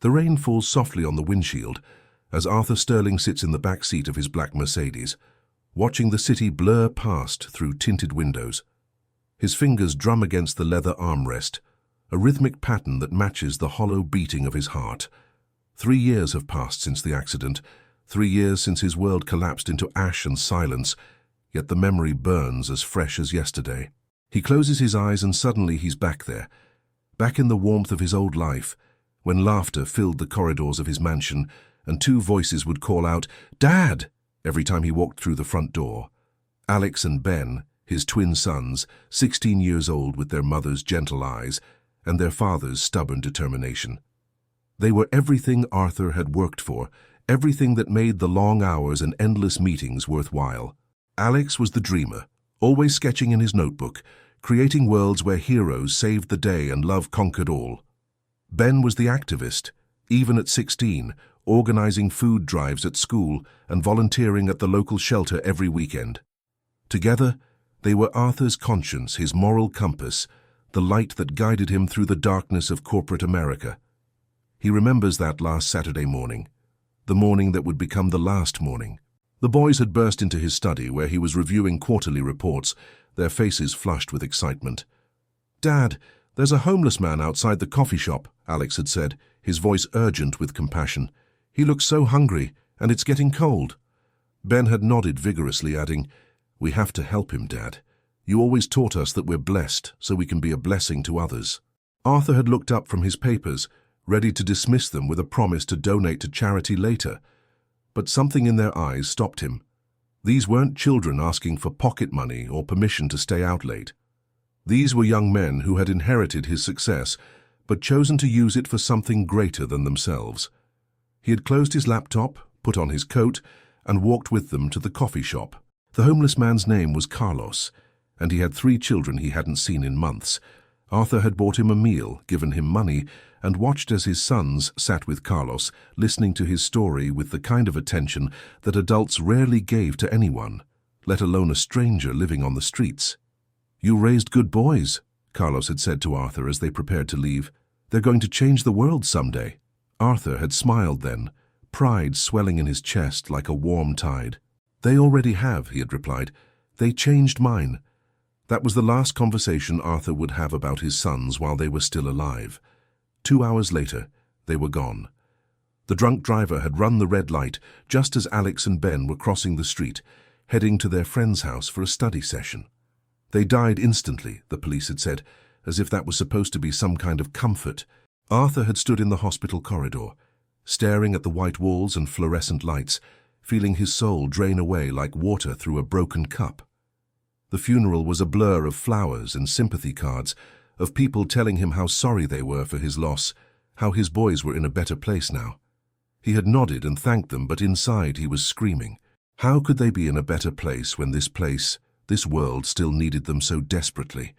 The rain falls softly on the windshield as Arthur Sterling sits in the back seat of his black Mercedes, watching the city blur past through tinted windows. His fingers drum against the leather armrest, a rhythmic pattern that matches the hollow beating of his heart. 3 years have passed since the accident, 3 years since his world collapsed into ash and silence, yet the memory burns as fresh as yesterday. He closes his eyes and suddenly he's back there, back in the warmth of his old life, when laughter filled the corridors of his mansion and 2 voices would call out, "Dad!" every time he walked through the front door. Alex and Ben, his twin sons, 16 years old with their mother's gentle eyes and their father's stubborn determination. They were everything Arthur had worked for, everything that made the long hours and endless meetings worthwhile. Alex was the dreamer, always sketching in his notebook, creating worlds where heroes saved the day and love conquered all. Ben was the activist, even at 16, organizing food drives at school and volunteering at the local shelter every weekend. Together, they were Arthur's conscience, his moral compass, the light that guided him through the darkness of corporate America. He remembers that last Saturday morning, the morning that would become the last morning. The boys had burst into his study where he was reviewing quarterly reports, their faces flushed with excitement. "Dad, there's a homeless man outside the coffee shop," Alex had said, his voice urgent with compassion. "He looks so hungry, and it's getting cold." Ben had nodded vigorously, adding, "We have to help him, Dad. You always taught us that we're blessed so we can be a blessing to others." Arthur had looked up from his papers, ready to dismiss them with a promise to donate to charity later. But something in their eyes stopped him. These weren't children asking for pocket money or permission to stay out late. These were young men who had inherited his success, but chosen to use it for something greater than themselves. He had closed his laptop, put on his coat, and walked with them to the coffee shop. The homeless man's name was Carlos, and he had 3 children he hadn't seen in months. Arthur had bought him a meal, given him money, and watched as his sons sat with Carlos, listening to his story with the kind of attention that adults rarely gave to anyone, let alone a stranger living on the streets. "You raised good boys," Carlos had said to Arthur as they prepared to leave. "They're going to change the world someday." Arthur had smiled then, pride swelling in his chest like a warm tide. "They already have," he had replied. "They changed mine." That was the last conversation Arthur would have about his sons while they were still alive. 2 hours later, they were gone. The drunk driver had run the red light just as Alex and Ben were crossing the street, heading to their friend's house for a study session. They died instantly, the police had said, as if that was supposed to be some kind of comfort. Arthur had stood in the hospital corridor, staring at the white walls and fluorescent lights, feeling his soul drain away like water through a broken cup. The funeral was a blur of flowers and sympathy cards, of people telling him how sorry they were for his loss, how his boys were in a better place now. He had nodded and thanked them, but inside he was screaming. How could they be in a better place when this place, this world, still needed them so desperately?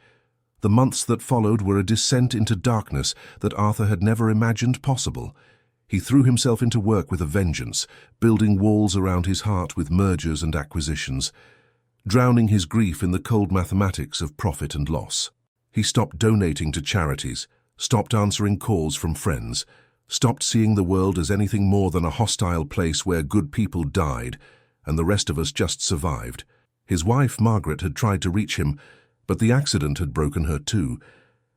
The months that followed were a descent into darkness that Arthur had never imagined possible. He threw himself into work with a vengeance, building walls around his heart with mergers and acquisitions, drowning his grief in the cold mathematics of profit and loss. He stopped donating to charities, stopped answering calls from friends, stopped seeing the world as anything more than a hostile place where good people died and the rest of us just survived. His wife, Margaret, had tried to reach him, but the accident had broken her too,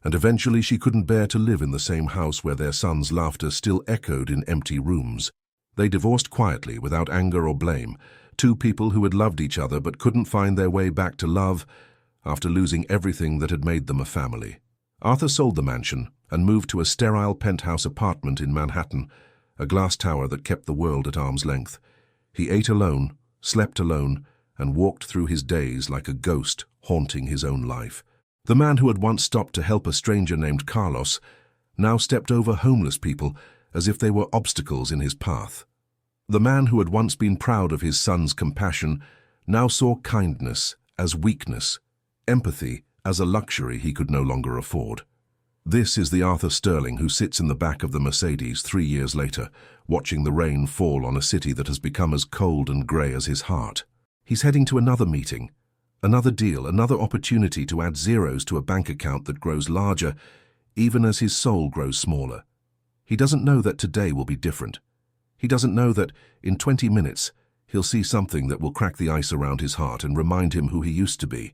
and eventually she couldn't bear to live in the same house where their son's laughter still echoed in empty rooms. They divorced quietly, without anger or blame, 2 people who had loved each other but couldn't find their way back to love after losing everything that had made them a family. Arthur sold the mansion and moved to a sterile penthouse apartment in Manhattan, a glass tower that kept the world at arm's length. He ate alone, slept alone, and walked through his days like a ghost haunting his own life. The man who had once stopped to help a stranger named Carlos now stepped over homeless people as if they were obstacles in his path. The man who had once been proud of his son's compassion now saw kindness as weakness, empathy as a luxury he could no longer afford. This is the Arthur Sterling who sits in the back of the Mercedes 3 years later, watching the rain fall on a city that has become as cold and grey as his heart. He's heading to another meeting, another deal, another opportunity to add zeros to a bank account that grows larger even as his soul grows smaller. He doesn't know that today will be different. He doesn't know that in 20 minutes he'll see something that will crack the ice around his heart and remind him who he used to be.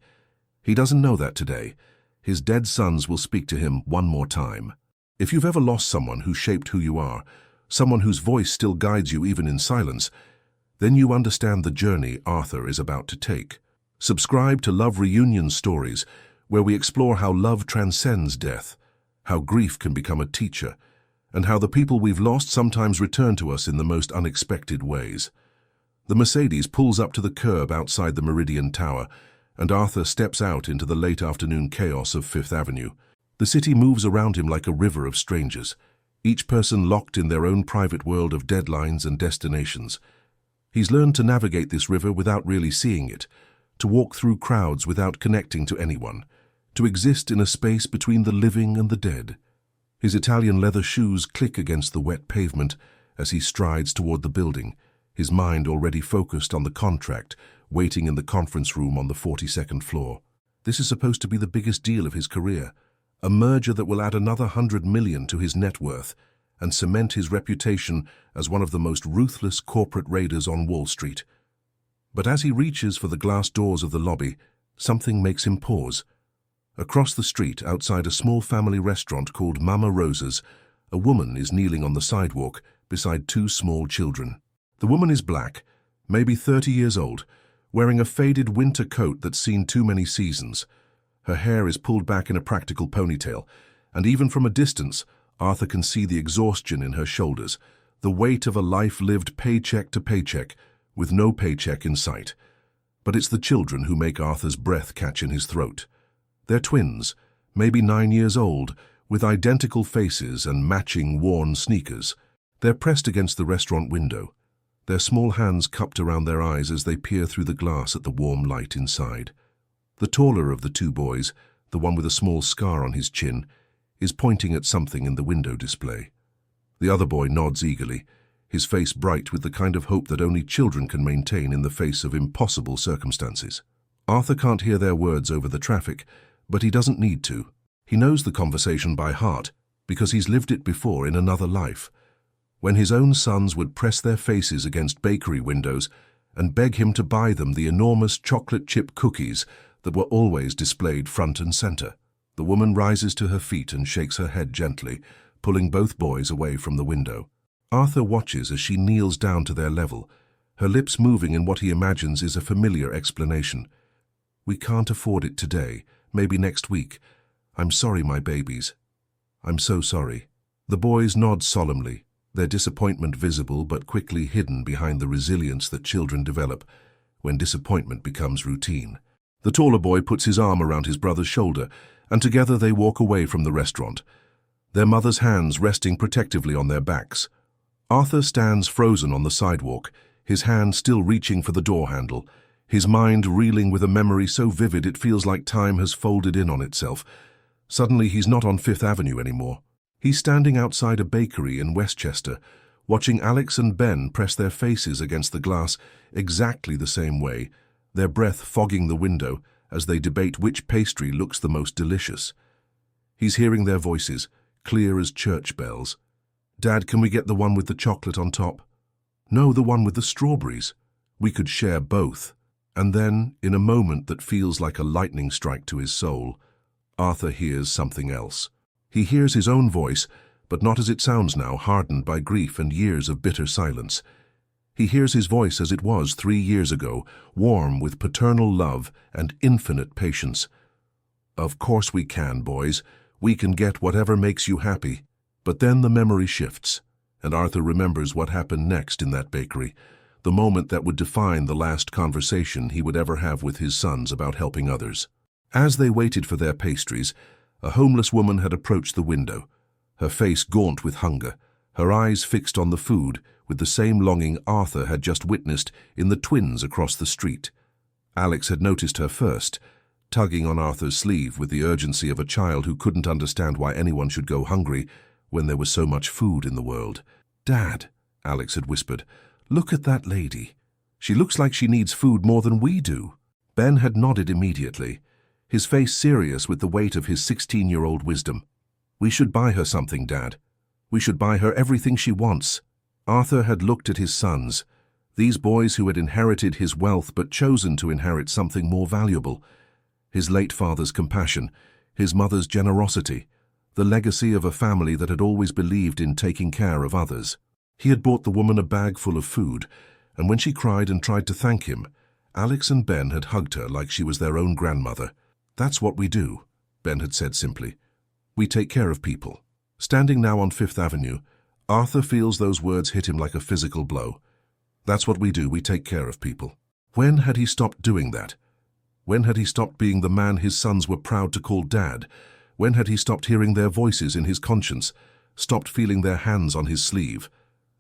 He doesn't know that today his dead sons will speak to him one more time. If you've ever lost someone who shaped who you are, someone whose voice still guides you even in silence, then you understand the journey Arthur is about to take. Subscribe to Love Reunion Stories, where we explore how love transcends death, how grief can become a teacher, and how the people we've lost sometimes return to us in the most unexpected ways. The Mercedes pulls up to the curb outside the Meridian Tower, and Arthur steps out into the late afternoon chaos of Fifth Avenue. The city moves around him like a river of strangers, each person locked in their own private world of deadlines and destinations. He's learned to navigate this river without really seeing it, to walk through crowds without connecting to anyone, to exist in a space between the living and the dead. His Italian leather shoes click against the wet pavement as he strides toward the building, his mind already focused on the contract, waiting in the conference room on the 42nd floor. This is supposed to be the biggest deal of his career, a merger that will add another $100 million to his net worth and cement his reputation as one of the most ruthless corporate raiders on Wall Street. But as he reaches for the glass doors of the lobby, something makes him pause. Across the street, outside a small family restaurant called Mama Rosa's, a woman is kneeling on the sidewalk beside two small children. The woman is black, maybe 30 years old, wearing a faded winter coat that's seen too many seasons. Her hair is pulled back in a practical ponytail, and even from a distance, Arthur can see the exhaustion in her shoulders, the weight of a life lived paycheck to paycheck, with no paycheck in sight. But it's the children who make Arthur's breath catch in his throat. They're twins, maybe 9 years old, with identical faces and matching worn sneakers. They're pressed against the restaurant window, their small hands cupped around their eyes as they peer through the glass at the warm light inside. The taller of the two boys, the one with a small scar on his chin, is pointing at something in the window display. The other boy nods eagerly, his face bright with the kind of hope that only children can maintain in the face of impossible circumstances. Arthur can't hear their words over the traffic, but he doesn't need to. He knows the conversation by heart because he's lived it before in another life, when his own sons would press their faces against bakery windows and beg him to buy them the enormous chocolate chip cookies that were always displayed front and center. The woman rises to her feet and shakes her head gently, pulling both boys away from the window. Arthur watches as she kneels down to their level, her lips moving in what he imagines is a familiar explanation. "We can't afford it today, maybe next week. I'm sorry, my babies. I'm so sorry." The boys nod solemnly, their disappointment visible but quickly hidden behind the resilience that children develop when disappointment becomes routine. The taller boy puts his arm around his brother's shoulder, and together they walk away from the restaurant, their mother's hands resting protectively on their backs. Arthur stands frozen on the sidewalk, his hand still reaching for the door handle, his mind reeling with a memory so vivid it feels like time has folded in on itself. Suddenly he's not on Fifth Avenue anymore. He's standing outside a bakery in Westchester, watching Alex and Ben press their faces against the glass exactly the same way, their breath fogging the window as they debate which pastry looks the most delicious. He's hearing their voices, clear as church bells. "Dad, can we get the one with the chocolate on top?" "No, the one with the strawberries. We could share both." And then, in a moment that feels like a lightning strike to his soul, Arthur hears something else. He hears his own voice, but not as it sounds now, hardened by grief and years of bitter silence. He hears his voice as it was 3 years ago, warm with paternal love and infinite patience. "Of course we can, boys. We can get whatever makes you happy." But then the memory shifts, and Arthur remembers what happened next in that bakery, the moment that would define the last conversation he would ever have with his sons about helping others. As they waited for their pastries, a homeless woman had approached the window, her face gaunt with hunger, her eyes fixed on the food with the same longing Arthur had just witnessed in the twins across the street. Alex had noticed her first, tugging on Arthur's sleeve with the urgency of a child who couldn't understand why anyone should go hungry when there was so much food in the world. "Dad," Alex had whispered, "look at that lady. She looks like she needs food more than we do." Ben had nodded immediately, his face serious with the weight of his 16-year-old wisdom. "We should buy her something, Dad. We should buy her everything she wants. Arthur had looked at his sons, these boys who had inherited his wealth but chosen to inherit something more valuable. His late father's compassion, his mother's generosity, the legacy of a family that had always believed in taking care of others. He had bought the woman a bag full of food, and when she cried and tried to thank him, Alex and Ben had hugged her like she was their own grandmother. "That's what we do," Ben had said simply. "We take care of people." Standing now on Fifth Avenue, Arthur feels those words hit him like a physical blow. That's what we do, we take care of people. When had he stopped doing that? When had he stopped being the man his sons were proud to call Dad? When had he stopped hearing their voices in his conscience, stopped feeling their hands on his sleeve,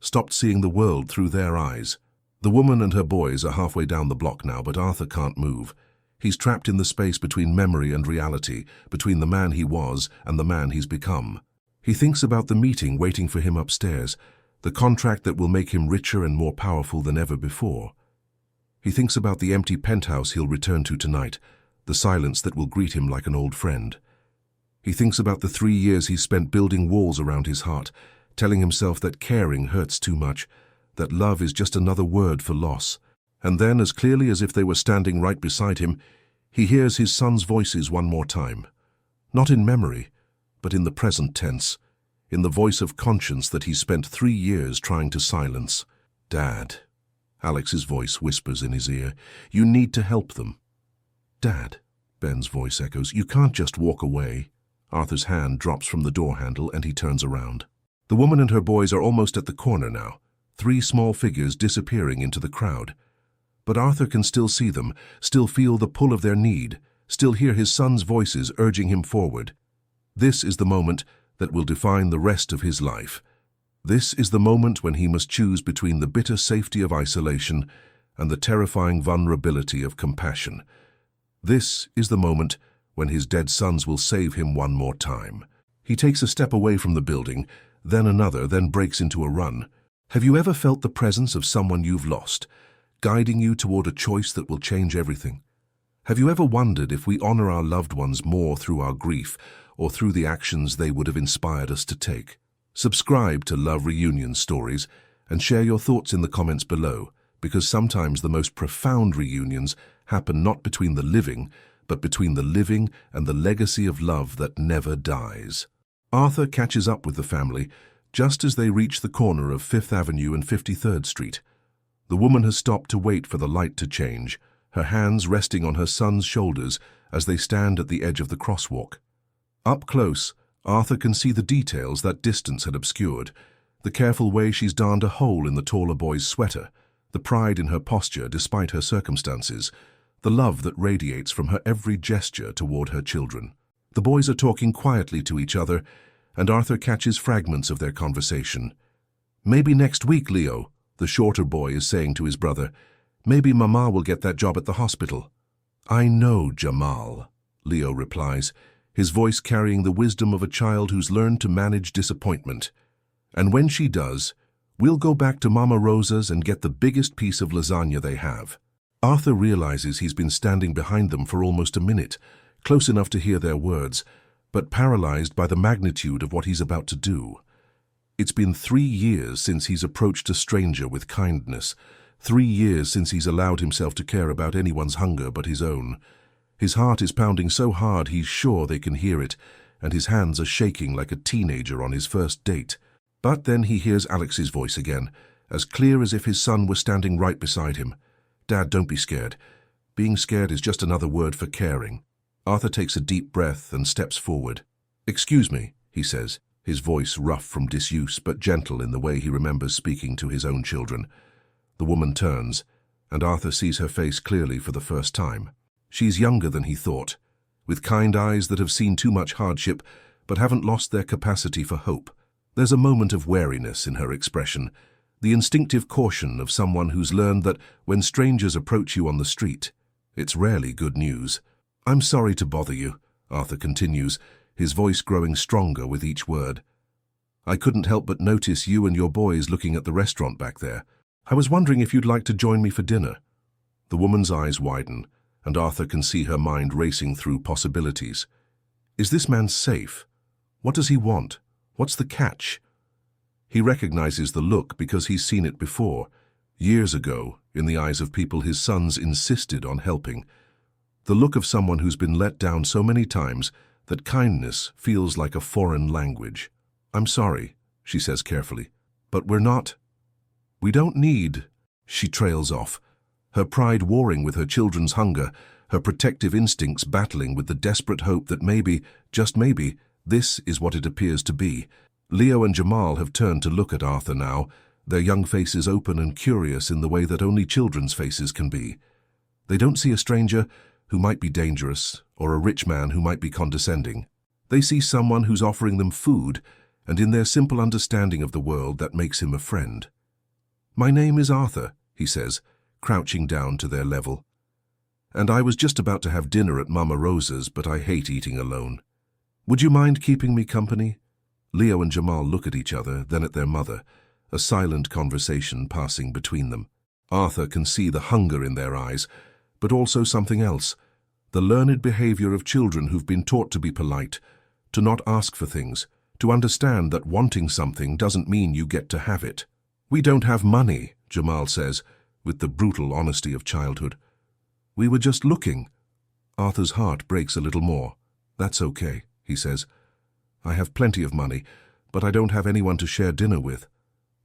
stopped seeing the world through their eyes? The woman and her boys are halfway down the block now, but Arthur can't move. He's trapped in the space between memory and reality, between the man he was and the man he's become. He thinks about the meeting waiting for him upstairs, the contract that will make him richer and more powerful than ever before. He thinks about the empty penthouse he'll return to tonight, the silence that will greet him like an old friend. He thinks about the 3 years he spent building walls around his heart, telling himself that caring hurts too much, that love is just another word for loss. And then, as clearly as if they were standing right beside him, he hears his sons' voices one more time. Not in memory, but in the present tense, in the voice of conscience that he spent 3 years trying to silence. "Dad," Alex's voice whispers in his ear, "you need to help them." "Dad," Ben's voice echoes, "you can't just walk away." Arthur's hand drops from the door handle and he turns around. The woman and her boys are almost at the corner now, 3 small figures disappearing into the crowd. But Arthur can still see them, still feel the pull of their need, still hear his sons' voices urging him forward. This is the moment that will define the rest of his life. This is the moment when he must choose between the bitter safety of isolation and the terrifying vulnerability of compassion. This is the moment when his dead sons will save him one more time. He takes a step away from the building, then another, then breaks into a run. Have you ever felt the presence of someone you've lost, guiding you toward a choice that will change everything? Have you ever wondered if we honor our loved ones more through our grief or through the actions they would have inspired us to take? Subscribe to Love Reunion Stories and share your thoughts in the comments below, because sometimes the most profound reunions happen not between the living, but between the living and the legacy of love that never dies. Arthur catches up with the family just as they reach the corner of 5th Avenue and 53rd Street. The woman has stopped to wait for the light to change, her hands resting on her son's shoulders as they stand at the edge of the crosswalk. Up close, Arthur can see the details that distance had obscured, the careful way she's darned a hole in the taller boy's sweater, the pride in her posture despite her circumstances, the love that radiates from her every gesture toward her children. The boys are talking quietly to each other, and Arthur catches fragments of their conversation. "Maybe next week, Leo," the shorter boy is saying to his brother. "Maybe Mama will get that job at the hospital." "I know, Jamal," Leo replies, his voice carrying the wisdom of a child who's learned to manage disappointment. "And when she does, we'll go back to Mama Rosa's and get the biggest piece of lasagna they have." Arthur realizes he's been standing behind them for almost a minute, close enough to hear their words, but paralyzed by the magnitude of what he's about to do. It's been 3 years since he's approached a stranger with kindness, 3 years since he's allowed himself to care about anyone's hunger but his own. His heart is pounding so hard he's sure they can hear it, and his hands are shaking like a teenager on his first date. But then he hears Alex's voice again, as clear as if his son were standing right beside him. "Dad, don't be scared. Being scared is just another word for caring." Arthur takes a deep breath and steps forward. "Excuse me," he says, his voice rough from disuse but gentle in the way he remembers speaking to his own children. The woman turns, and Arthur sees her face clearly for the first time. She's younger than he thought, with kind eyes that have seen too much hardship but haven't lost their capacity for hope. There's a moment of wariness in her expression, the instinctive caution of someone who's learned that when strangers approach you on the street, it's rarely good news. "I'm sorry to bother you," Arthur continues, his voice growing stronger with each word. "I couldn't help but notice you and your boys looking at the restaurant back there. I was wondering if you'd like to join me for dinner." The woman's eyes widen, and Arthur can see her mind racing through possibilities. Is this man safe? What does he want? What's the catch? He recognizes the look because he's seen it before, years ago, in the eyes of people his sons insisted on helping. The look of someone who's been let down so many times that kindness feels like a foreign language. "I'm sorry," she says carefully, "but we don't need." She trails off, her pride warring with her children's hunger, her protective instincts battling with the desperate hope that maybe, just maybe, this is what it appears to be. Leo and Jamal have turned to look at Arthur now, their young faces open and curious in the way that only children's faces can be. They don't see a stranger who might be dangerous or a rich man who might be condescending. They see someone who's offering them food, and in their simple understanding of the world that makes him a friend. "My name is Arthur," he says, crouching down to their level. "And I was just about to have dinner at Mama Rosa's, but I hate eating alone. Would you mind keeping me company?" Leo and Jamal look at each other, then at their mother, a silent conversation passing between them. Arthur can see the hunger in their eyes, but also something else, the learned behavior of children who've been taught to be polite, to not ask for things, to understand that wanting something doesn't mean you get to have it. "We don't have money," Jamal says, with the brutal honesty of childhood. "We were just looking." Arthur's heart breaks a little more. "That's okay," he says. "I have plenty of money, but I don't have anyone to share dinner with.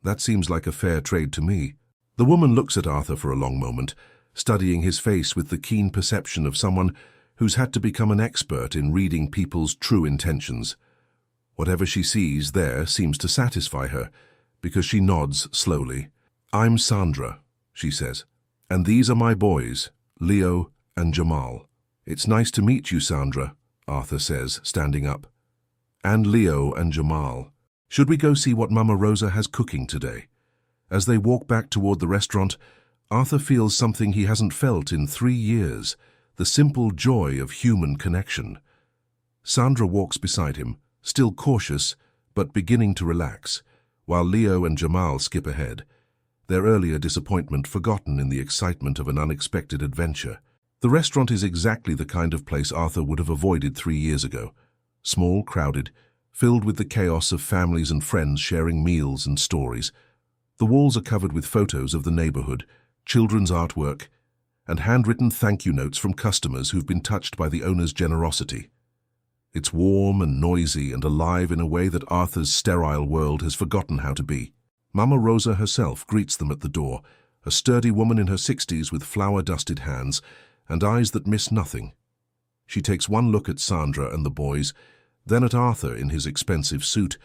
That seems like a fair trade to me." The woman looks at Arthur for a long moment, studying his face with the keen perception of someone who's had to become an expert in reading people's true intentions. Whatever she sees there seems to satisfy her, because she nods slowly. "I'm Sandra," she says, "and these are my boys, Leo and Jamal." "It's nice to meet you, Sandra," Arthur says, standing up. "And Leo and Jamal. Should we go see what Mama Rosa has cooking today?" As they walk back toward the restaurant, Arthur feels something he hasn't felt in 3 years, the simple joy of human connection. Sandra walks beside him, still cautious, but beginning to relax, while Leo and Jamal skip ahead, their earlier disappointment forgotten in the excitement of an unexpected adventure. The restaurant is exactly the kind of place Arthur would have avoided 3 years ago. Small, crowded, filled with the chaos of families and friends sharing meals and stories. The walls are covered with photos of the neighborhood, children's artwork, and handwritten thank you notes from customers who've been touched by the owner's generosity. It's warm and noisy and alive in a way that Arthur's sterile world has forgotten how to be. Mama Rosa herself greets them at the door, a sturdy woman in her 60s with flour-dusted hands and eyes that miss nothing. She takes one look at Sandra and the boys, then at Arthur in his expensive suit,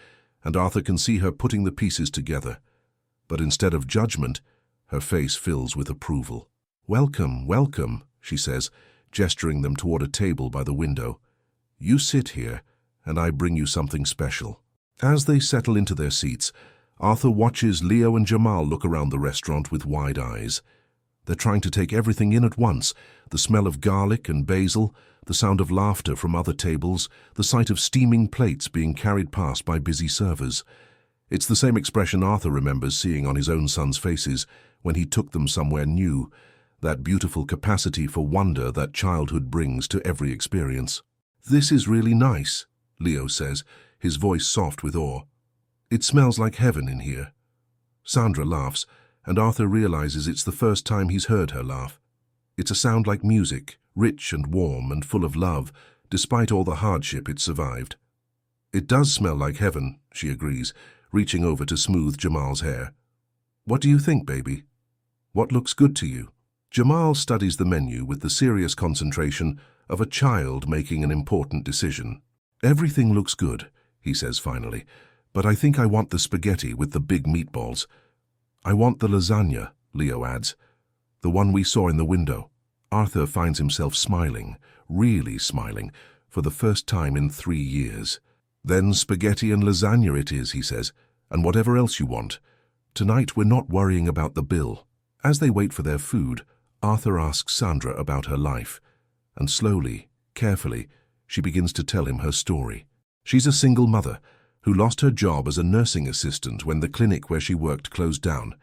and Arthur can see her putting the pieces together. But instead of judgment, her face fills with approval. "Welcome, welcome," she says, gesturing them toward a table by the window. "You sit here, and I bring you something special." As they settle into their seats, Arthur watches Leo and Jamal look around the restaurant with wide eyes. They're trying to take everything in at once, the smell of garlic and basil, the sound of laughter from other tables, the sight of steaming plates being carried past by busy servers. It's the same expression Arthur remembers seeing on his own sons' faces when he took them somewhere new, that beautiful capacity for wonder that childhood brings to every experience. "This is really nice," Leo says, his voice soft with awe. "It smells like heaven in here." Sandra laughs, and Arthur realizes it's the first time he's heard her laugh. It's a sound like music, rich and warm and full of love, despite all the hardship it survived. "It does smell like heaven," she agrees, reaching over to smooth Jamal's hair. "What do you think, baby? What looks good to you?" Jamal studies the menu with the serious concentration of a child making an important decision. "Everything looks good," he says finally, "but I think I want the spaghetti with the big meatballs." "I want the lasagna," Leo adds, "the one we saw in the window." Arthur finds himself smiling, really smiling, for the first time in 3 years. "Then spaghetti and lasagna it is," he says, "and whatever else you want. Tonight we're not worrying about the bill." As they wait for their food, Arthur asks Sandra about her life, and slowly, carefully, she begins to tell him her story. She's a single mother who lost her job as a nursing assistant when the clinic where she worked closed down.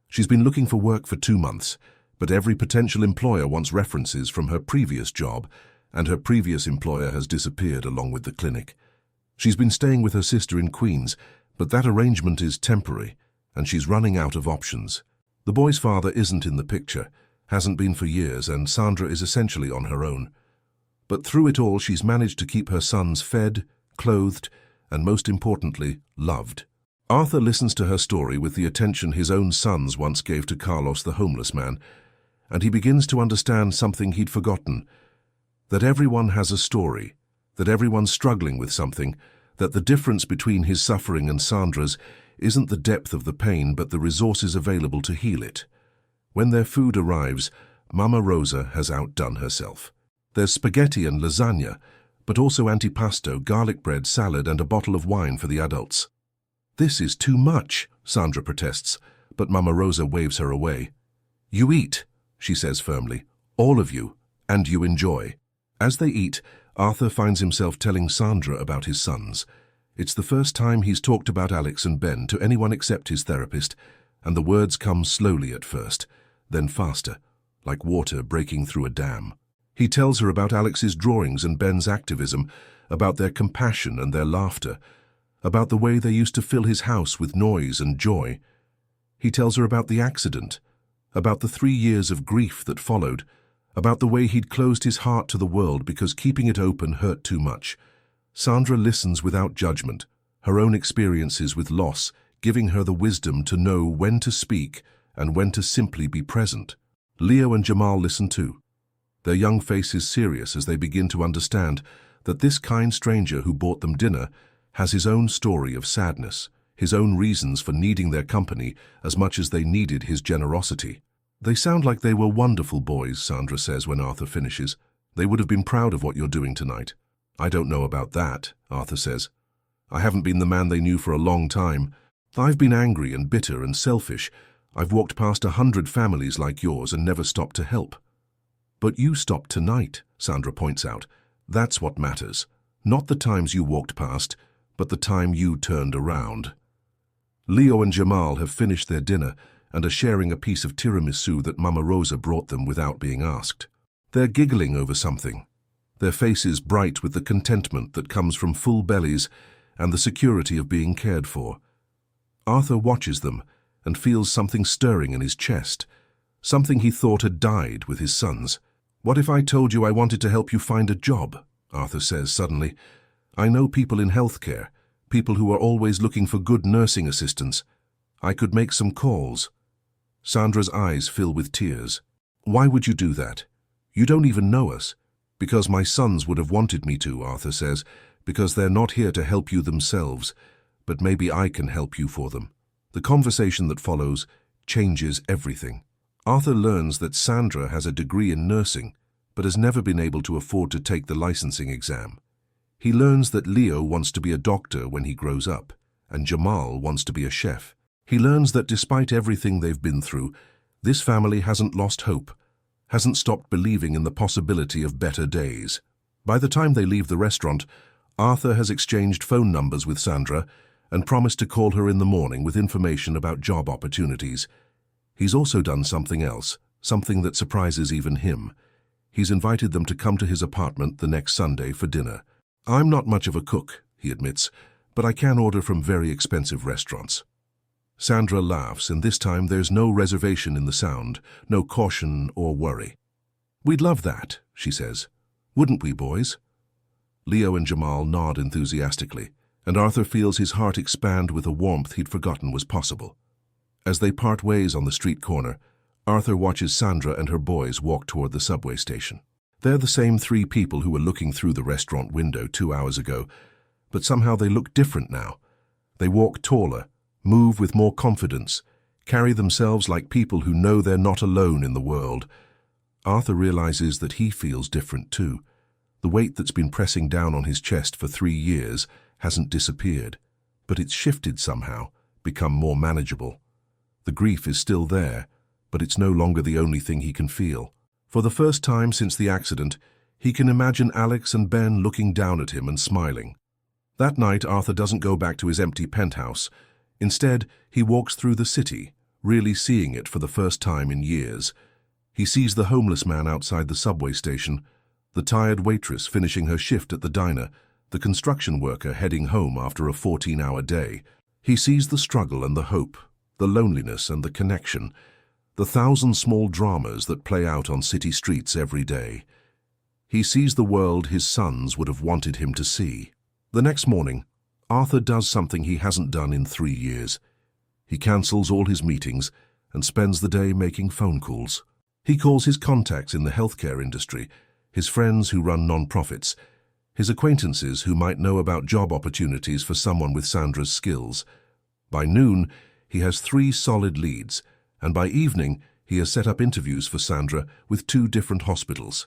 She's been looking for work for 2 months, but every potential employer wants references from her previous job, and her previous employer has disappeared along with the clinic. She's been staying with her sister in Queens, But that arrangement is temporary, and she's running out of options. The boy's father isn't in the picture, hasn't been for years, and Sandra is essentially on her own. But through it all, she's managed to keep her sons fed, clothed, and most importantly, loved. Arthur listens to her story with the attention his own sons once gave to Carlos the homeless man, and he begins to understand something he'd forgotten, that everyone has a story, that everyone's struggling with something, that the difference between his suffering and Sandra's isn't the depth of the pain but the resources available to heal it. When their food arrives, Mama Rosa has outdone herself. There's spaghetti and lasagna, but also antipasto, garlic bread, salad, and a bottle of wine for the adults. "This is too much," Sandra protests, but Mama Rosa waves her away. "You eat," she says firmly, "all of you, and you enjoy." As they eat, Arthur finds himself telling Sandra about his sons. It's the first time he's talked about Alex and Ben to anyone except his therapist, and the words come slowly at first, then faster, like water breaking through a dam. He tells her about Alex's drawings and Ben's activism, about their compassion and their laughter, about the way they used to fill his house with noise and joy. He tells her about the accident, about the 3 years of grief that followed, about the way he'd closed his heart to the world because keeping it open hurt too much. Sandra listens without judgment, her own experiences with loss giving her the wisdom to know when to speak and when to simply be present. Leo and Jamal listen too, their young faces serious as they begin to understand that this kind stranger who bought them dinner has his own story of sadness, his own reasons for needing their company as much as they needed his generosity. "They sound like they were wonderful boys," Sandra says when Arthur finishes. "They would have been proud of what you're doing tonight." "I don't know about that," Arthur says. "I haven't been the man they knew for a long time. I've been angry and bitter and selfish. I've walked past 100 families like yours and never stopped to help." "But you stopped tonight," Sandra points out. "That's what matters. Not the times you walked past, but the time you turned around." Leo and Jamal have finished their dinner and are sharing a piece of tiramisu that Mama Rosa brought them without being asked. They're giggling over something, their faces bright with the contentment that comes from full bellies and the security of being cared for. Arthur watches them and feels something stirring in his chest, something he thought had died with his sons. "What if I told you I wanted to help you find a job?" Arthur says suddenly. "I know people in healthcare, people who are always looking for good nursing assistants. I could make some calls." Sandra's eyes fill with tears. "Why would you do that? You don't even know us." "Because my sons would have wanted me to," Arthur says, "because they're not here to help you themselves, but maybe I can help you for them." The conversation that follows changes everything. Arthur learns that Sandra has a degree in nursing, but has never been able to afford to take the licensing exam. He learns that Leo wants to be a doctor when he grows up, and Jamal wants to be a chef. He learns that despite everything they've been through, this family hasn't lost hope, hasn't stopped believing in the possibility of better days. By the time they leave the restaurant, Arthur has exchanged phone numbers with Sandra and promised to call her in the morning with information about job opportunities. He's also done something else, something that surprises even him. He's invited them to come to his apartment the next Sunday for dinner. "I'm not much of a cook," he admits, "but I can order from very expensive restaurants." Sandra laughs, and this time there's no reservation in the sound, no caution or worry. "We'd love that," she says. "Wouldn't we, boys?" Leo and Jamal nod enthusiastically, and Arthur feels his heart expand with a warmth he'd forgotten was possible. As they part ways on the street corner, Arthur watches Sandra and her boys walk toward the subway station. They're the same 3 people who were looking through the restaurant window 2 hours ago, but somehow they look different now. They walk taller, move with more confidence, carry themselves like people who know they're not alone in the world. Arthur realizes that he feels different too. The weight that's been pressing down on his chest for 3 years hasn't disappeared, but it's shifted somehow, become more manageable. The grief is still there, but it's no longer the only thing he can feel. For the first time since the accident, he can imagine Alex and Ben looking down at him and smiling. That night, Arthur doesn't go back to his empty penthouse. Instead, he walks through the city, really seeing it for the first time in years. He sees the homeless man outside the subway station, the tired waitress finishing her shift at the diner, the construction worker heading home after a 14-hour day. He sees the struggle and the hope, the loneliness and the connection, the thousand small dramas that play out on city streets every day. He sees the world his sons would have wanted him to see. The next morning, Arthur does something he hasn't done in 3 years. He cancels all his meetings and spends the day making phone calls. He calls his contacts in the healthcare industry, his friends who run non-profits, his acquaintances who might know about job opportunities for someone with Sandra's skills. By noon, he has 3 solid leads, and by evening, he has set up interviews for Sandra with 2 different hospitals.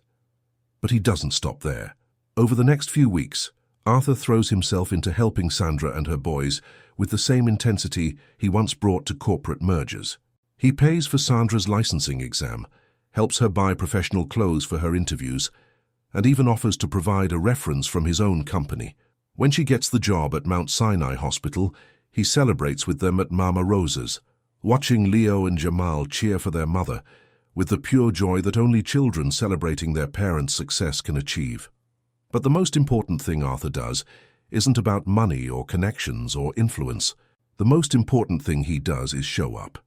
But he doesn't stop there. Over the next few weeks, Arthur throws himself into helping Sandra and her boys with the same intensity he once brought to corporate mergers. He pays for Sandra's licensing exam, helps her buy professional clothes for her interviews, and even offers to provide a reference from his own company. When she gets the job at Mount Sinai Hospital, he celebrates with them at Mama Rosa's, watching Leo and Jamal cheer for their mother with the pure joy that only children celebrating their parents' success can achieve. But the most important thing Arthur does isn't about money or connections or influence. The most important thing he does is show up.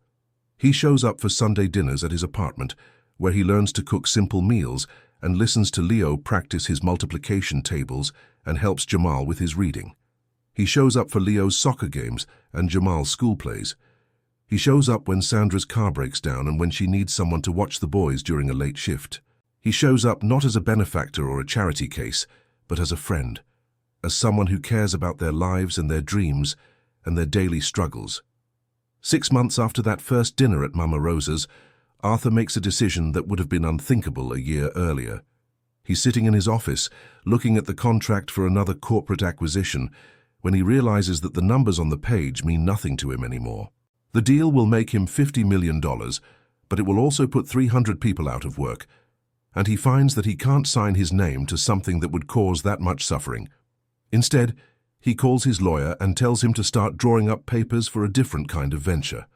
He shows up for Sunday dinners at his apartment, where he learns to cook simple meals and listens to Leo practice his multiplication tables and helps Jamal with his reading. He shows up for Leo's soccer games and Jamal's school plays. He shows up when Sandra's car breaks down and when she needs someone to watch the boys during a late shift. He shows up not as a benefactor or a charity case, but as a friend, as someone who cares about their lives and their dreams and their daily struggles. 6 months after that first dinner at Mama Rosa's, Arthur makes a decision that would have been unthinkable a year earlier. He's sitting in his office, looking at the contract for another corporate acquisition, when he realizes that the numbers on the page mean nothing to him anymore. The deal will make him $50 million, but it will also put 300 people out of work, and he finds that he can't sign his name to something that would cause that much suffering. Instead, he calls his lawyer and tells him to start drawing up papers for a different kind of venture.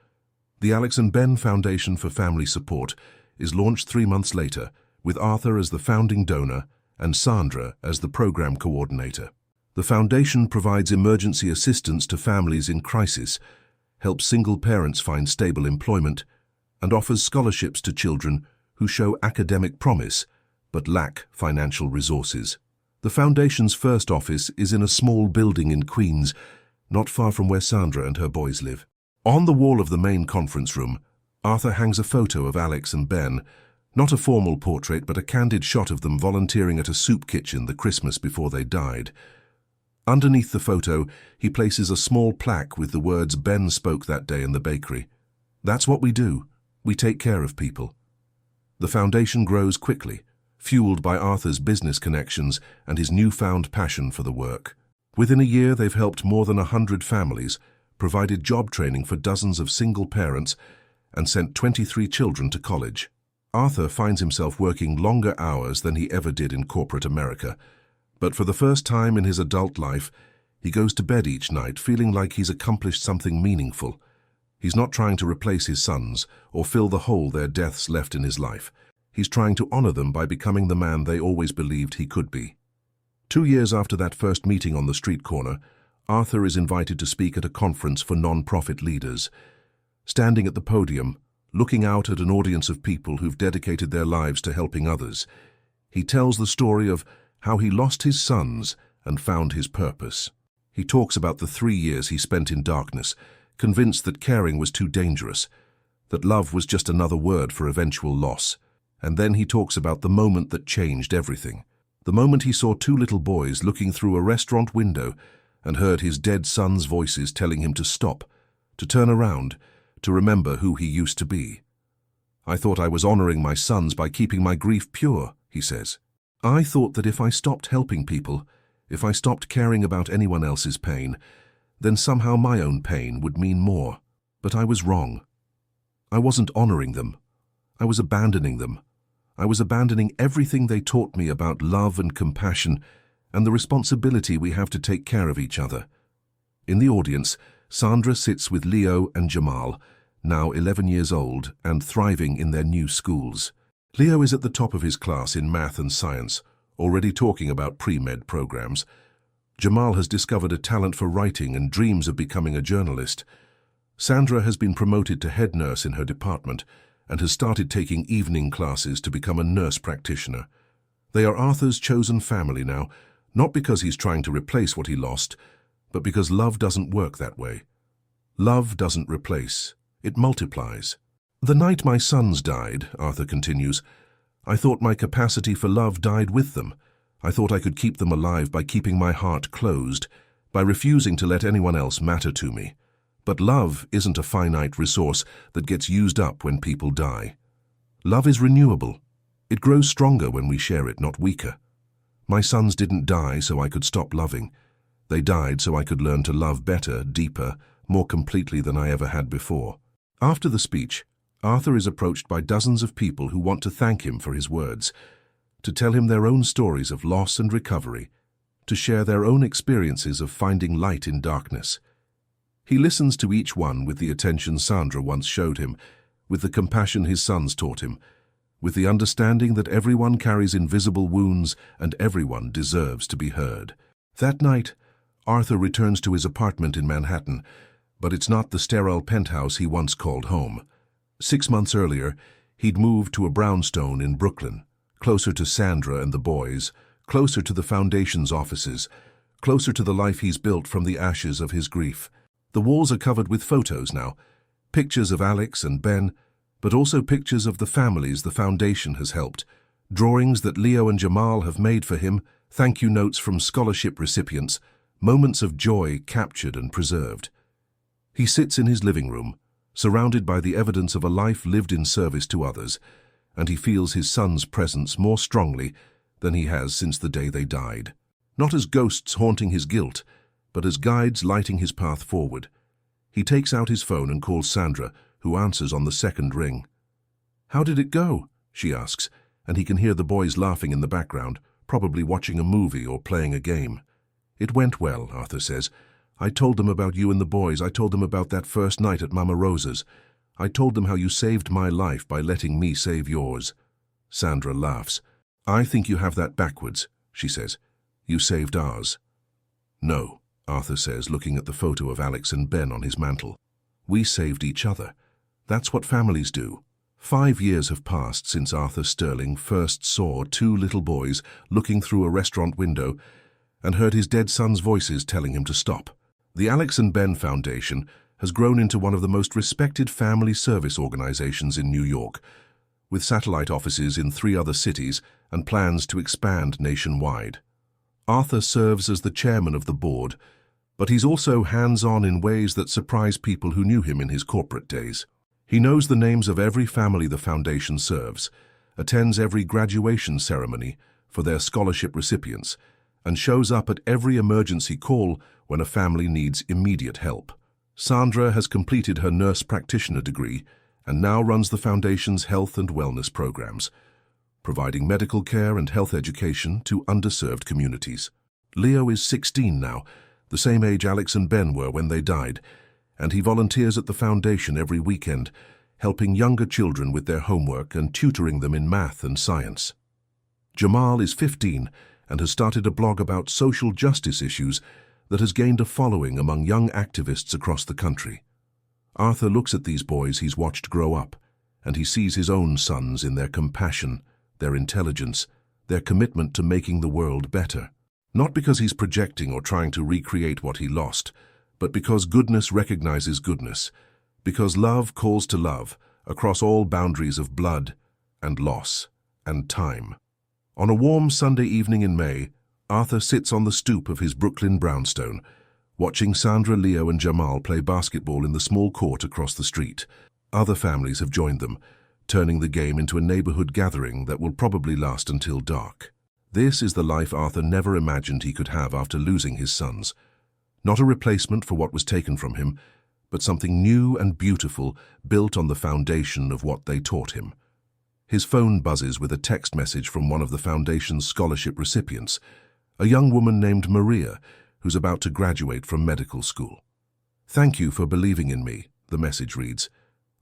The Alex and Ben Foundation for Family Support is launched 3 months later, with Arthur as the founding donor and Sandra as the program coordinator. The foundation provides emergency assistance to families in crisis, helps single parents find stable employment, and offers scholarships to children who show academic promise but lack financial resources. The foundation's first office is in a small building in Queens, not far from where Sandra and her boys live. On the wall of the main conference room, Arthur hangs a photo of Alex and Ben, not a formal portrait but a candid shot of them volunteering at a soup kitchen the Christmas before they died. Underneath the photo, he places a small plaque with the words Ben spoke that day in the bakery. That's what we do. We take care of people. The foundation grows quickly, fueled by Arthur's business connections and his newfound passion for the work. Within a year, they've helped more than 100 families, provided job training for dozens of single parents, and sent 23 children to college. Arthur finds himself working longer hours than he ever did in corporate America, but for the first time in his adult life, he goes to bed each night feeling like he's accomplished something meaningful. He's not trying to replace his sons or fill the hole their deaths left in his life. He's trying to honor them by becoming the man they always believed he could be. 2 years after that first meeting on the street corner, Arthur is invited to speak at a conference for non-profit leaders. Standing at the podium, looking out at an audience of people who've dedicated their lives to helping others, he tells the story of how he lost his sons and found his purpose. He talks about the 3 years he spent in darkness, convinced that caring was too dangerous, that love was just another word for eventual loss. And then he talks about the moment that changed everything. The moment he saw 2 little boys looking through a restaurant window and heard his dead son's voices telling him to stop, to turn around, to remember who he used to be. I thought I was honoring my sons by keeping my grief pure, he says. I thought that if I stopped helping people, if I stopped caring about anyone else's pain, then somehow my own pain would mean more. But I was wrong. I wasn't honoring them. I was abandoning them. I was abandoning everything they taught me about love and compassion and the responsibility we have to take care of each other. In the audience, Sandra sits with Leo and Jamal, now 11 years old and thriving in their new schools. Leo is at the top of his class in math and science, already talking about pre-med programs. Jamal has discovered a talent for writing and dreams of becoming a journalist. Sandra has been promoted to head nurse in her department and has started taking evening classes to become a nurse practitioner. They are Arthur's chosen family now, not because he's trying to replace what he lost, but because love doesn't work that way. Love doesn't replace, it multiplies. The night my sons died, Arthur continues, I thought my capacity for love died with them. I thought I could keep them alive by keeping my heart closed, by refusing to let anyone else matter to me. But love isn't a finite resource that gets used up when people die. Love is renewable. It grows stronger when we share it, not weaker. My sons didn't die so I could stop loving. They died so I could learn to love better, deeper, more completely than I ever had before. After the speech, Arthur is approached by dozens of people who want to thank him for his words, to tell him their own stories of loss and recovery, to share their own experiences of finding light in darkness. He listens to each one with the attention Sandra once showed him, with the compassion his sons taught him, with the understanding that everyone carries invisible wounds and everyone deserves to be heard. That night, Arthur returns to his apartment in Manhattan, but it's not the sterile penthouse he once called home. 6 months earlier, he'd moved to a brownstone in Brooklyn, closer to Sandra and the boys, closer to the Foundation's offices, closer to the life he's built from the ashes of his grief. The walls are covered with photos now, pictures of Alex and Ben, but also pictures of the families the Foundation has helped, drawings that Leo and Jamal have made for him, thank you notes from scholarship recipients, moments of joy captured and preserved. He sits in his living room, surrounded by the evidence of a life lived in service to others, and he feels his son's presence more strongly than he has since the day they died. Not as ghosts haunting his guilt, but as guides lighting his path forward. He takes out his phone and calls Sandra, who answers on the second ring. "How did it go?" she asks, and he can hear the boys laughing in the background, probably watching a movie or playing a game. "It went well," Arthur says. "I told them about you and the boys. I told them about that first night at Mama Rosa's. I told them how you saved my life by letting me save yours." Sandra laughs. "I think you have that backwards," she says. "You saved ours." "No," Arthur says, looking at the photo of Alex and Ben on his mantel. "We saved each other. That's what families do." 5 years have passed since Arthur Sterling first saw 2 little boys looking through a restaurant window and heard his dead son's voices telling him to stop. The Alex and Ben Foundation has grown into one of the most respected family service organizations in New York, with satellite offices in 3 other cities and plans to expand nationwide. Arthur serves as the chairman of the board, but he's also hands-on in ways that surprise people who knew him in his corporate days. He knows the names of every family the foundation serves, attends every graduation ceremony for their scholarship recipients, and shows up at every emergency call when a family needs immediate help. Sandra has completed her nurse practitioner degree and now runs the Foundation's health and wellness programs, providing medical care and health education to underserved communities. Leo is 16 now, the same age Alex and Ben were when they died, and he volunteers at the Foundation every weekend, helping younger children with their homework and tutoring them in math and science. Jamal is 15 and has started a blog about social justice issues that has gained a following among young activists across the country. Arthur looks at these boys he's watched grow up, and he sees his own sons in their compassion, their intelligence, their commitment to making the world better. Not because he's projecting or trying to recreate what he lost, but because goodness recognizes goodness, because love calls to love across all boundaries of blood and loss and time. On a warm Sunday evening in May, Arthur sits on the stoop of his Brooklyn brownstone, watching Sandra, Leo and Jamal play basketball in the small court across the street. Other families have joined them, turning the game into a neighborhood gathering that will probably last until dark. This is the life Arthur never imagined he could have after losing his sons. Not a replacement for what was taken from him, but something new and beautiful built on the foundation of what they taught him. His phone buzzes with a text message from one of the Foundation's scholarship recipients, a young woman named Maria, who's about to graduate from medical school. "Thank you for believing in me," the message reads.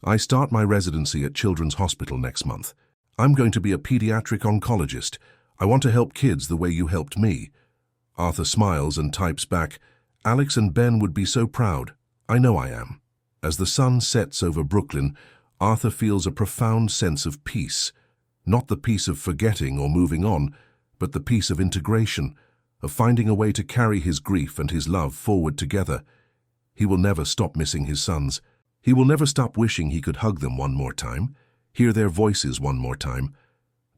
"I start my residency at Children's Hospital next month. I'm going to be a pediatric oncologist. I want to help kids the way you helped me. Arthur smiles and types back, "Alex and Ben would be so proud. I know I am." As the sun sets over Brooklyn, Arthur feels a profound sense of peace. Not the peace of forgetting or moving on, but the peace of integration, of finding a way to carry his grief and his love forward together. He will never stop missing his sons. He will never stop wishing he could hug them one more time, hear their voices one more time,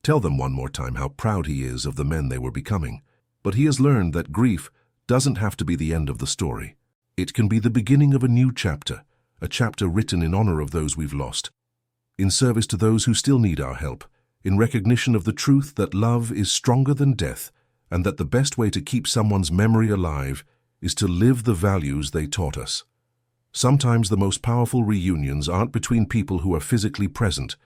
tell them one more time how proud he is of the men they were becoming. But he has learned that grief doesn't have to be the end of the story. It can be the beginning of a new chapter, a chapter written in honor of those we've lost, in service to those who still need our help, in recognition of the truth that love is stronger than death, and that the best way to keep someone's memory alive is to live the values they taught us. Sometimes the most powerful reunions aren't between people who are physically present,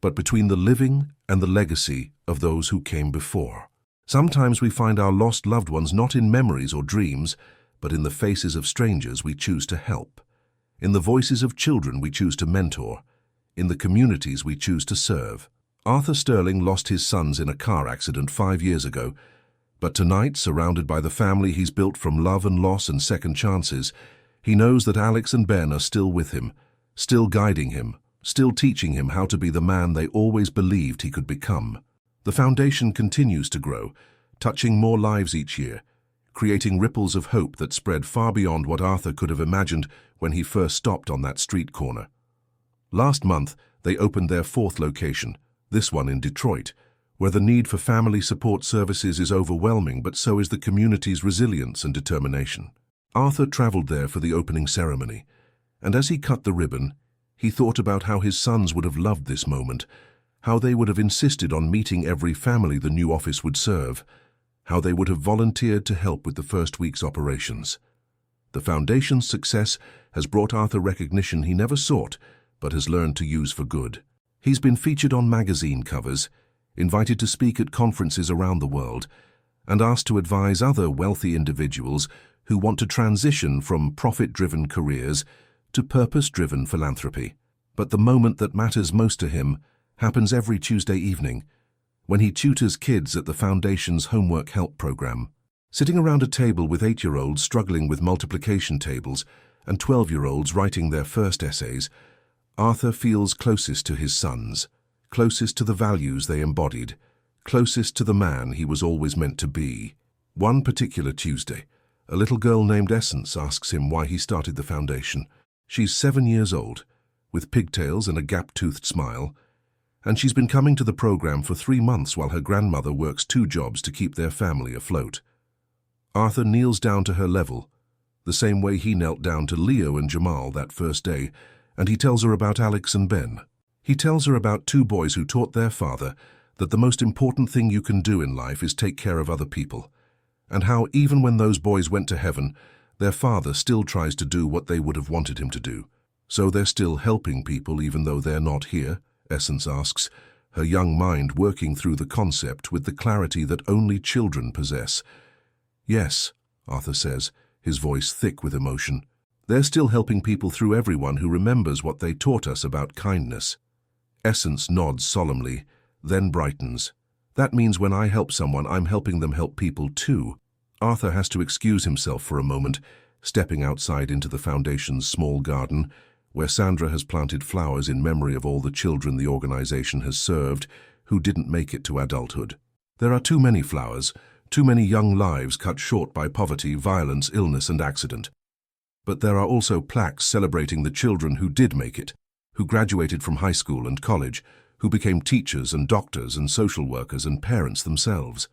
but between the living and the legacy of those who came before. Sometimes we find our lost loved ones not in memories or dreams, but in the faces of strangers we choose to help, in the voices of children we choose to mentor, in the communities we choose to serve. Arthur Sterling lost his sons in a car accident 5 years ago, but tonight, surrounded by the family he's built from love and loss and second chances, he knows that Alex and Ben are still with him, still guiding him, still teaching him how to be the man they always believed he could become. The foundation continues to grow, touching more lives each year, creating ripples of hope that spread far beyond what Arthur could have imagined when he first stopped on that street corner. Last month, they opened their 4th location, this one in Detroit, where the need for family support services is overwhelming, but so is the community's resilience and determination. Arthur traveled there for the opening ceremony, and as he cut the ribbon, he thought about how his sons would have loved this moment, how they would have insisted on meeting every family the new office would serve, how they would have volunteered to help with the first week's operations. The foundation's success has brought Arthur recognition he never sought, but has learned to use for good. He's been featured on magazine covers, invited to speak at conferences around the world, and asked to advise other wealthy individuals who want to transition from profit-driven careers to purpose-driven philanthropy. But the moment that matters most to him happens every Tuesday evening, when he tutors kids at the Foundation's homework help program. Sitting around a table with 8-year-olds struggling with multiplication tables and 12-year-olds writing their first essays, Arthur feels closest to his sons, closest to the values they embodied, closest to the man he was always meant to be. One particular Tuesday, a little girl named Essence asks him why he started the foundation. She's 7 years old, with pigtails and a gap-toothed smile, and she's been coming to the program for 3 months while her grandmother works 2 jobs to keep their family afloat. Arthur kneels down to her level, the same way he knelt down to Leo and Jamal that first day, and he tells her about Alex and Ben. He tells her about 2 boys who taught their father that the most important thing you can do in life is take care of other people, and how even when those boys went to heaven, their father still tries to do what they would have wanted him to do. So they're still helping people even though they're not here, Essence asks, her young mind working through the concept with the clarity that only children possess. Yes, Arthur says, his voice thick with emotion. They're still helping people through everyone who remembers what they taught us about kindness. Essence nods solemnly, then brightens. That means when I help someone, I'm helping them help people too. Arthur has to excuse himself for a moment, stepping outside into the Foundation's small garden, where Sandra has planted flowers in memory of all the children the organization has served who didn't make it to adulthood. There are too many flowers, too many young lives cut short by poverty, violence, illness, and accident. But there are also plaques celebrating the children who did make it, who graduated from high school and college, who became teachers and doctors and social workers and parents themselves.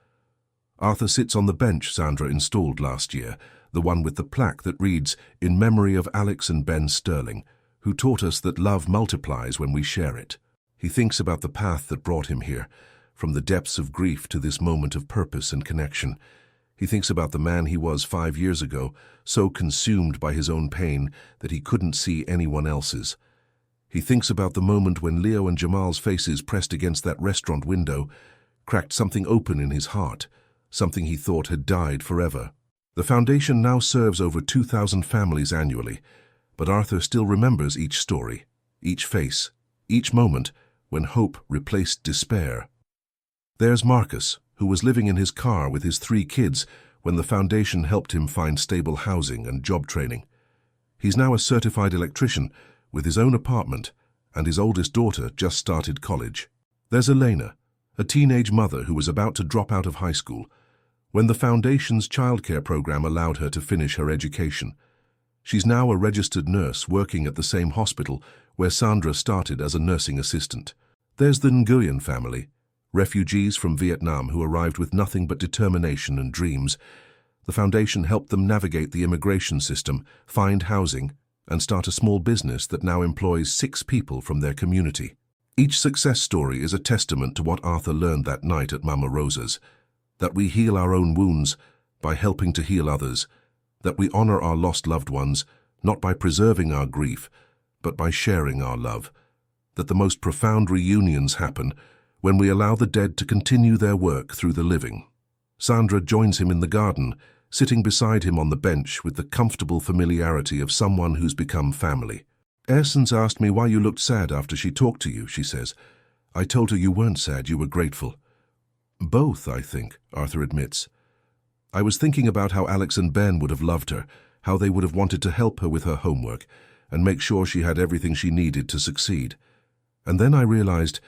Arthur sits on the bench Sandra installed last year, the one with the plaque that reads, "In memory of Alex and Ben Sterling, who taught us that love multiplies when we share it." He thinks about the path that brought him here, from the depths of grief to this moment of purpose and connection. He thinks about the man he was 5 years ago, so consumed by his own pain that he couldn't see anyone else's. He thinks about the moment when Leo and Jamal's faces pressed against that restaurant window cracked something open in his heart, something he thought had died forever. The foundation now serves over 2,000 families annually, but Arthur still remembers each story, each face, each moment when hope replaced despair. There's Marcus, who was living in his car with his 3 kids when the foundation helped him find stable housing and job training. He's now a certified electrician with his own apartment, and his oldest daughter just started college. There's Elena, a teenage mother who was about to drop out of high school when the foundation's childcare program allowed her to finish her education. She's now a registered nurse working at the same hospital where Sandra started as a nursing assistant. There's the Nguyen family, refugees from Vietnam who arrived with nothing but determination and dreams. The foundation helped them navigate the immigration system, find housing, and start a small business that now employs 6 people from their community. Each success story is a testament to what Arthur learned that night at Mama Rosa's, that we heal our own wounds by helping to heal others, that we honor our lost loved ones not by preserving our grief, but by sharing our love, that the most profound reunions happen when we allow the dead to continue their work through the living. Sandra joins him in the garden, sitting beside him on the bench with the comfortable familiarity of someone who's become family. "Essence asked me why you looked sad after she talked to you," she says. "I told her you weren't sad, you were grateful." "Both, I think," Arthur admits. "I was thinking about how Alex and Ben would have loved her, how they would have wanted to help her with her homework and make sure she had everything she needed to succeed. And then I realized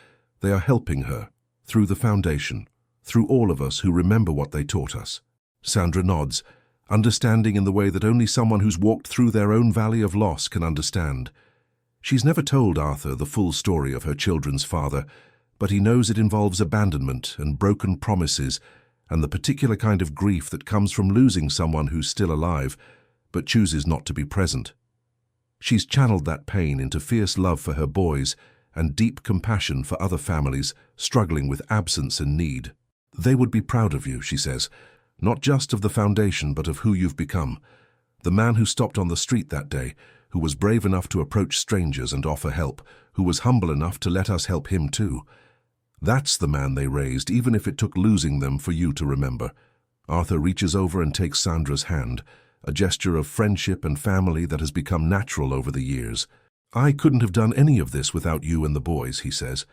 they are helping her, through the foundation, through all of us who remember what they taught us." Sandra nods, understanding in the way that only someone who's walked through their own valley of loss can understand. She's never told Arthur the full story of her children's father, but he knows it involves abandonment and broken promises and the particular kind of grief that comes from losing someone who's still alive, but chooses not to be present. She's channeled that pain into fierce love for her boys and deep compassion for other families struggling with absence and need. "They would be proud of you," she says, "not just of the foundation, but of who you've become. The man who stopped on the street that day, who was brave enough to approach strangers and offer help, who was humble enough to let us help him too. That's the man they raised, even if it took losing them for you to remember." Arthur reaches over and takes Sandra's hand, a gesture of friendship and family that has become natural over the years. "I couldn't have done any of this without you and the boys," he says.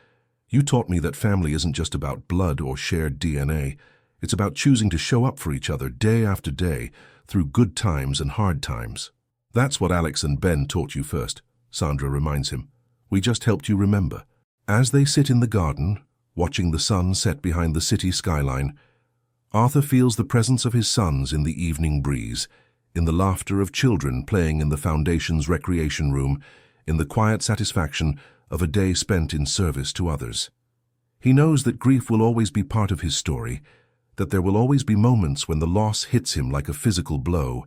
"You taught me that family isn't just about blood or shared DNA. It's about choosing to show up for each other day after day, through good times and hard times." "That's what Alex and Ben taught you first," Sandra reminds him. "We just helped you remember." As they sit in the garden, watching the sun set behind the city skyline, Arthur feels the presence of his sons in the evening breeze, in the laughter of children playing in the foundation's recreation room, in the quiet satisfaction of a day spent in service to others. He knows that grief will always be part of his story, that there will always be moments when the loss hits him like a physical blow,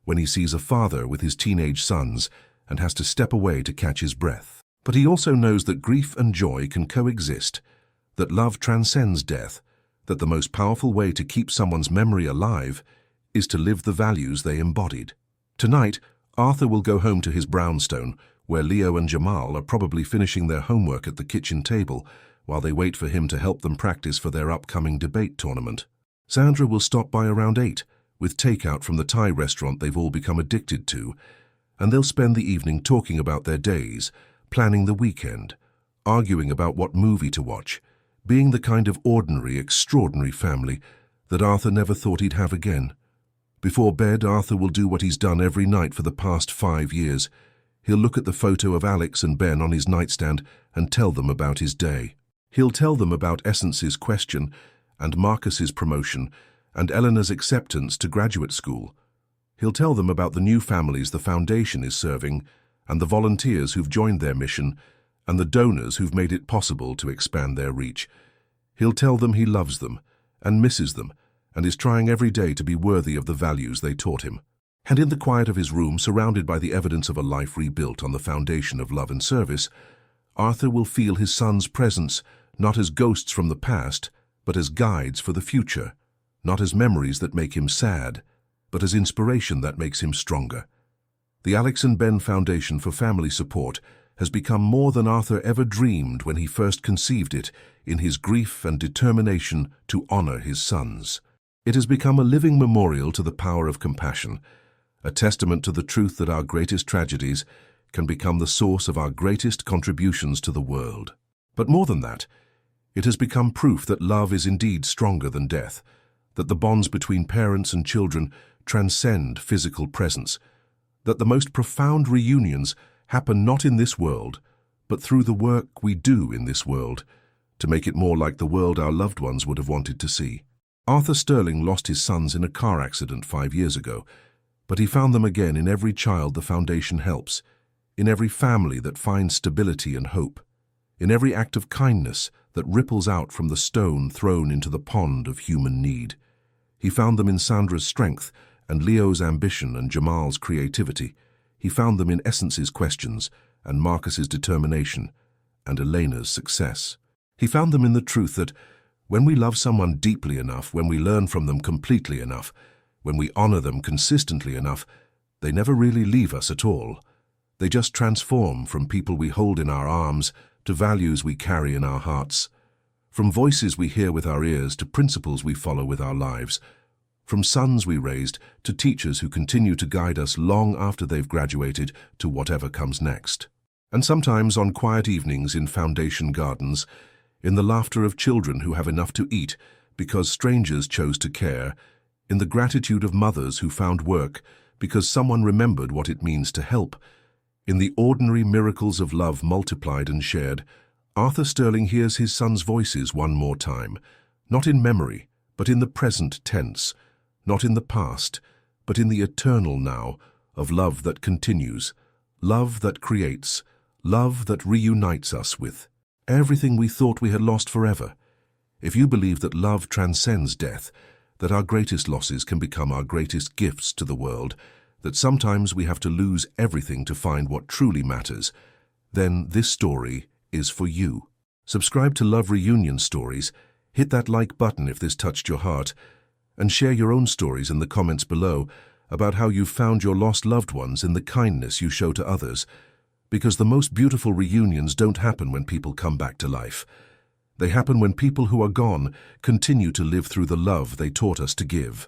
when he sees a father with his teenage sons and has to step away to catch his breath. But he also knows that grief and joy can coexist, that love transcends death, that the most powerful way to keep someone's memory alive is to live the values they embodied. Tonight, Arthur will go home to his brownstone, where Leo and Jamal are probably finishing their homework at the kitchen table while they wait for him to help them practice for their upcoming debate tournament. Sandra will stop by around 8 with takeout from the Thai restaurant they've all become addicted to, and they'll spend the evening talking about their days, planning the weekend, arguing about what movie to watch, being the kind of ordinary, extraordinary family that Arthur never thought he'd have again. Before bed, Arthur will do what he's done every night for the past 5 years. He'll look at the photo of Alex and Ben on his nightstand and tell them about his day. He'll tell them about Essence's question and Marcus's promotion and Eleanor's acceptance to graduate school. He'll tell them about the new families the foundation is serving and the volunteers who've joined their mission and the donors who've made it possible to expand their reach. He'll tell them he loves them and misses them and is trying every day to be worthy of the values they taught him. And in the quiet of his room, surrounded by the evidence of a life rebuilt on the foundation of love and service, Arthur will feel his sons' presence not as ghosts from the past, but as guides for the future, not as memories that make him sad, but as inspiration that makes him stronger. The Alex and Ben Foundation for Family Support has become more than Arthur ever dreamed when he first conceived it in his grief and determination to honor his sons. It has become a living memorial to the power of compassion, a testament to the truth that our greatest tragedies can become the source of our greatest contributions to the world. But more than that, it has become proof that love is indeed stronger than death, that the bonds between parents and children transcend physical presence, that the most profound reunions happen not in this world, but through the work we do in this world to make it more like the world our loved ones would have wanted to see. Arthur Sterling lost his sons in a car accident 5 years ago, but he found them again in every child the foundation helps, in every family that finds stability and hope, in every act of kindness that ripples out from the stone thrown into the pond of human need. He found them in Sandra's strength and Leo's ambition and Jamal's creativity. He found them in Essence's questions and Marcus's determination and Elena's success. He found them in the truth that when we love someone deeply enough, when we learn from them completely enough, when we honor them consistently enough, they never really leave us at all. They just transform from people we hold in our arms to values we carry in our hearts, from voices we hear with our ears to principles we follow with our lives, from sons we raised to teachers who continue to guide us long after they've graduated to whatever comes next. And sometimes on quiet evenings in foundation gardens, in the laughter of children who have enough to eat because strangers chose to care, in the gratitude of mothers who found work because someone remembered what it means to help, in the ordinary miracles of love multiplied and shared, Arthur Sterling hears his sons' voices one more time, not in memory, but in the present tense, not in the past, but in the eternal now of love that continues, love that creates, love that reunites us with everything we thought we had lost forever. If you believe that love transcends death, that our greatest losses can become our greatest gifts to the world, that sometimes we have to lose everything to find what truly matters, then this story is for you. Subscribe to Love Reunion Stories, hit that like button if this touched your heart, and share your own stories in the comments below about how you've found your lost loved ones in the kindness you show to others, because the most beautiful reunions don't happen when people come back to life. They happen when people who are gone continue to live through the love they taught us to give.